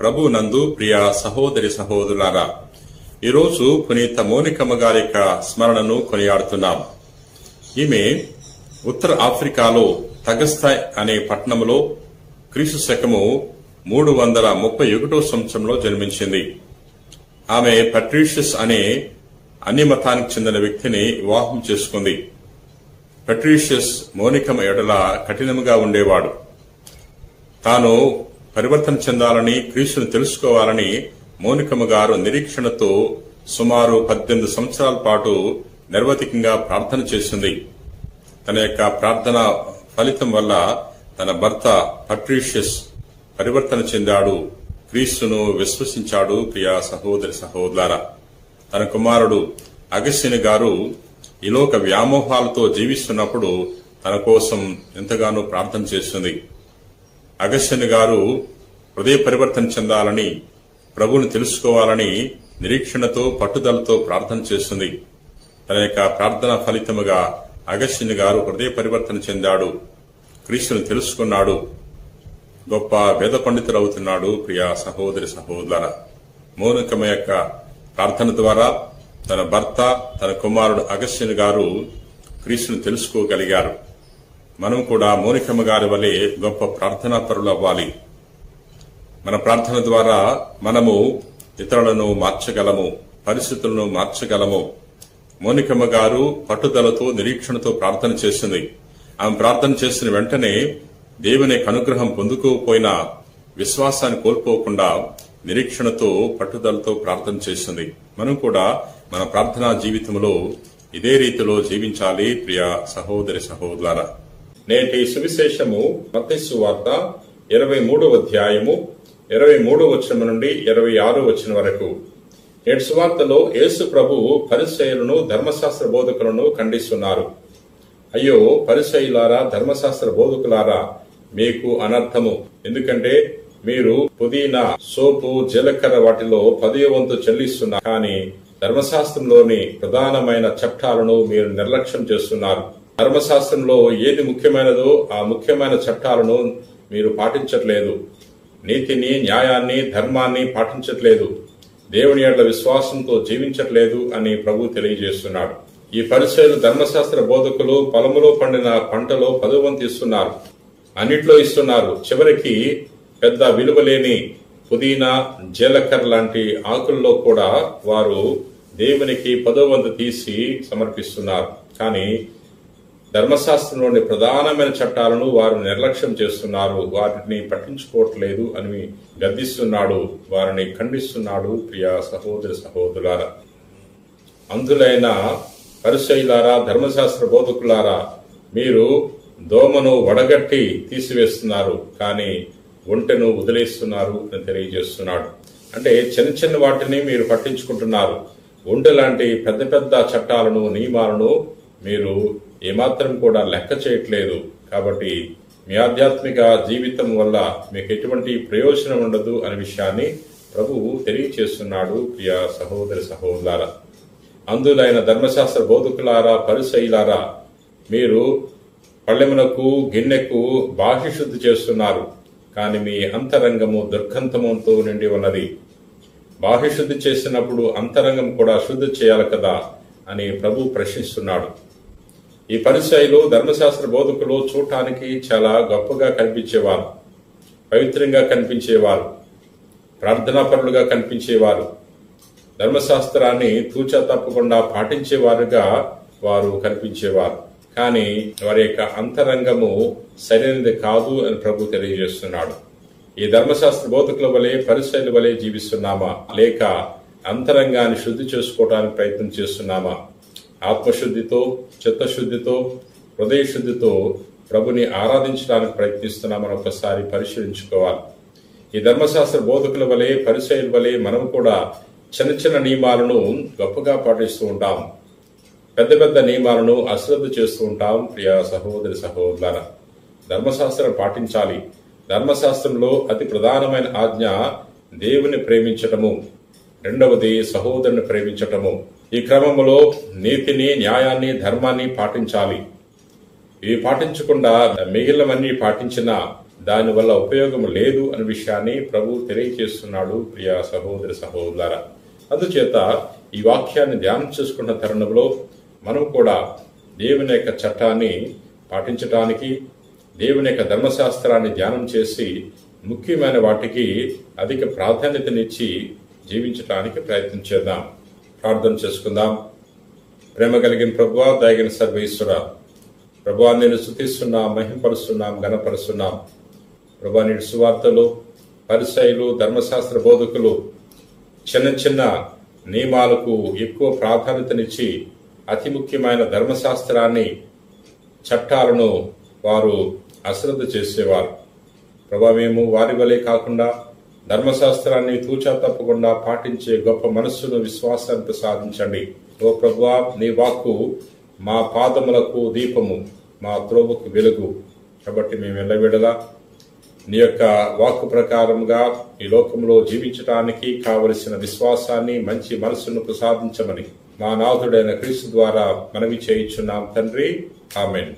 ప్రభు నందు ప్రియ సహోదరి సహోదరులారా, ఈరోజు పునీత మోనికమ్మ గారి యొక్క స్మరణను కొనియాడుతున్నాం. ఈమె ఉత్తర ఆఫ్రికాలో తగస్తాయ్ అనే పట్టణంలో క్రీస్తు శకము 331 సంవత్సరంలో జన్మించింది. ఆమె పట్రీషియస్ అనే అన్య మతానికి చెందిన వ్యక్తిని వివాహం చేసుకుంది. పట్రీషియస్ మోనికమ్మ ఎడల కఠినంగా ఉండేవాడు. తాను పరివర్తన చెందాలని, క్రీస్తుని తెలుసుకోవాలని మోనికమ్మ గారు నిరీక్షణతో సుమారు 18 సంవత్సరాల పాటు నిర్వధికంగా ప్రార్థన చేసింది. తన యొక్క ప్రార్థన ఫలితం వల్ల తన భర్త పట్రీషియస్ పరివర్తన చెందాడు, క్రీస్తును విశ్వసించాడు. ప్రియ సహోదరి సహోదరులారా, తన కుమారుడు అగస్టిన్ గారు ఈ లోక వ్యామోహాలతో జీవిస్తున్నప్పుడు తన కోసం ఎంతగానో ప్రార్థన చేస్తుంది. అగస్టిన్ గారు హృదయ పరివర్తన చెందాలని, ప్రభువుని తెలుసుకోవాలని నిరీక్షణతో పట్టుదలతో ప్రార్థన చేస్తుంది. తన యొక్క ప్రార్థన ఫలితముగా అగస్టిన్ గారు హృదయ పరివర్తన చెందాడు, క్రీస్తుని తెలుసుకున్నాడు, గొప్ప వేద పండితుడు అవుతున్నాడు. ప్రియ సహోదరి సహోదరులారా, మోనికమ్మ యొక్క ప్రార్థన ద్వారా తన భర్త, తన కుమారుడు అగస్టిన్ గారు క్రీస్తుని తెలుసుకోగలిగారు. మనం కూడా మోనికమ్మ గారి వలె గొప్ప ప్రార్థనా పరులు అవ్వాలి. మన ప్రార్థన ద్వారా మనము ఇతరులను మార్చగలము, పరిస్థితులను మార్చగలము. మోనికమ్మ గారు పట్టుదలతో, నిరీక్షణతో ప్రార్థన చేసింది. ఆమె ప్రార్థన చేసిన వెంటనే దేవుని అనుగ్రహం పొందుకోకపోయినా విశ్వాసాన్ని కోల్పోకుండా నిరీక్షణతో, పట్టుదలతో ప్రార్థన చేసింది. మనం కూడా మన ప్రార్థనా జీవితంలో ఇదే రీతిలో జీవించాలి. ప్రియ సహోదరి సహోదరులారా, నేటి సువిశేషము మత్తయి సువార్త 23వ అధ్యాయము 23వ వచనం నుండి 26వ వచనం వరకు. నేటి సువార్తలో యేసు ప్రభువు పరిసయ్యులను, ధర్మశాస్త్ర బోధకులను ఖండిస్తున్నారు. అయ్యో పరిసయ్యులారా, ధర్మశాస్త్ర బోధకులారా, మీకు అనర్థము. ఎందుకంటే మీరు పుదీనా, సోపు, జీలకర్ర వాటిలో 10వ వంతు చెల్లిస్తున్నారు, కానీ ధర్మశాస్త్రంలోని ప్రధానమైన చట్టాలను మీరు నిర్లక్ష్యం చేస్తున్నారు. ధర్మశాస్త్రంలో ఏది ముఖ్యమైనదో ఆ ముఖ్యమైన చట్టాలను మీరు పాటించట్లేదు. నీతిని, న్యాయాన్ని, ధర్మాన్ని పాటించట్లేదు. దేవుని యెడల విశ్వాసంతో జీవించట్లేదు అని ప్రభు తెలియజేస్తున్నాడు. ఈ పరిసయ్యులు, ధర్మశాస్త్ర బోధకులు పొలములో పండిన పంటలో 10వ వంతు ఇస్తున్నారు, అన్నిట్లో ఇస్తున్నారు. చివరికి పెద్ద విలువలేని పుదీనా, జీలకర్ర లాంటి ఆకుల్లో కూడా వారు దేవునికి 10వ వంతు తీసి సమర్పిస్తున్నారు. కానీ ధర్మశాస్త్రంలోని ప్రధానమైన చట్టాలను వారు నిర్లక్ష్యం చేస్తున్నారు, వాటిని పట్టించుకోవట్లేదు అని గద్దిస్తున్నాడు, వారిని ఖండిస్తున్నాడు. ప్రియ సహోదరి సహోదరులారా, అంధులైన పరిసయ్యులారా, ధర్మశాస్త్ర బోధకులారా, మీరు దోమను వడగట్టి తీసివేస్తున్నారు, కానీ ఒంటెను వదిలేస్తున్నారు అని తెలియజేస్తున్నాడు. అంటే చిన్న చిన్న వాటిని మీరు పట్టించుకుంటున్నారు, ఒంటె లాంటి పెద్ద పెద్ద చట్టాలను, నియమాలను మీరు ఏమాత్రం కూడా లెక్క చేయట్లేదు. కాబట్టి మీ ఆధ్యాత్మిక జీవితం వల్ల మీకు ఎటువంటి ప్రయోజనం ఉండదు అనే విషయాన్ని ప్రభువు తెలియచేస్తున్నాడు. ప్రియ సహోదరి సహోదరులారా, అందులైన ధర్మశాస్త్ర బోధకులారా, పరిసయ్యులారా, మీరు పళ్ళెమునకు, గిన్నెకు బాహ్య శుద్ధి చేస్తున్నారు, కానీ మీ అంతరంగము దుర్గంధముతో నిండి ఉన్నది. బాహ్య శుద్ధి చేసినప్పుడు అంతరంగం కూడా శుద్ధి చేయాలి కదా అని ప్రభు ప్రశ్నిస్తున్నాడు. ఈ పరిసయ్యులు, ధర్మశాస్త్ర బోధకులు చూడటానికి చాలా గొప్పగా కనిపించేవారు, పవిత్రంగా కనిపించేవారు, ప్రార్థనాపరులుగా కనిపించేవారు, ధర్మశాస్త్రాన్ని తూచా తప్పకుండా పాటించేవారుగా వారు కనిపించేవారు. కానీ వారి యొక్క అంతరంగము సరైనది కాదు అని ప్రభు తెలియజేస్తున్నాడు. ఈ ధర్మశాస్త్ర బోధకుల వలె, పరిసయ్యుల వలె జీవిస్తున్నామా, లేక అంతరంగాన్ని శుద్ధి చేసుకోవడానికి ప్రయత్నం చేస్తున్నామా? ఆత్మశుద్ధితో, చిత్తశుద్ధితో, హృదయ శుద్ధితో ప్రభుని ఆరాధించడానికి ప్రయత్నిస్తున్నామని ఒకసారి పరిశీలించుకోవాలి. ఈ ధర్మశాస్త్ర బోధకుల వలె, పరిసయ్యుల వలె మనం కూడా చిన్న చిన్న నియమాలను గొప్పగా పాటిస్తూ ఉంటాం, పెద్ద పెద్ద నియమాలను అశ్రద్ధ చేస్తూ ఉంటాం. ప్రియ సహోదరి సహోదరులారా, ధర్మశాస్త్రం పాటించాలి. ధర్మశాస్త్రంలో అతి ప్రధానమైన ఆజ్ఞ దేవుని ప్రేమించటము, రెండవది సహోదరుని ప్రేమించటము. ఈ క్రమంలో నీతిని, న్యాయాన్ని, ధర్మాన్ని పాటించాలి. ఇవి పాటించకుండా మిగిలినవన్నీ పాటించినా దానివల్ల ఉపయోగం లేదు అనే విషయాన్ని ప్రభు తెలియజేస్తున్నాడు. ప్రియ సహోదరి సహోదరులారా, అందుచేత ఈ వాక్యాన్ని ధ్యానం చేసుకున్న తరుణంలో మనం కూడా దేవుని యొక్క చట్టాన్ని పాటించటానికి, దేవుని యొక్క ధర్మశాస్త్రాన్ని ధ్యానం చేసి ముఖ్యమైన వాటికి అధిక ప్రాధాన్యతనిచ్చి జీవించటానికి ప్రయత్నం చేద్దాం. ప్రార్థన చేసుకుందాం. ప్రేమ కలిగిన ప్రభువా, దయగిన సర్వేశ్వర, ప్రభువా నేను స్తుతిస్తున్నాం, మహింపరుస్తున్నాం, ఘనపరుస్తున్నాం. ప్రభువా నేటి సువార్తలు పరిసయ్యులు, ధర్మశాస్త్ర బోధకులు చిన్న చిన్న నియమాలకు ఎక్కువ ప్రాధాన్యతనిచ్చి అతి ముఖ్యమైన ధర్మశాస్త్రాన్ని, చట్టాలను వారు అశ్రద్ధ చేసేవారు. ప్రభా మేము వారి వలె కాకుండా ధర్మశాస్త్రాన్ని తూచా తప్పకుండా పాటించే గొప్ప మనస్సును, విశ్వాసాన్ని ప్రసాదించండి. ఓ ప్రభువా, నీ వాక్కు మా పాదములకు దీపము, మా త్రోవకు వెలుగు. కాబట్టి మేము ఎల్లవేళలా నీ యొక్క వాక్కు ప్రకారంగా ఈ లోకంలో జీవించటానికి కావలసిన విశ్వాసాన్ని, మంచి మనస్సును ప్రసాదించమని మా నాథుడైన క్రీస్తు ద్వారా మనవి చేయుచున్నాం తండ్రి. ఆమేన్.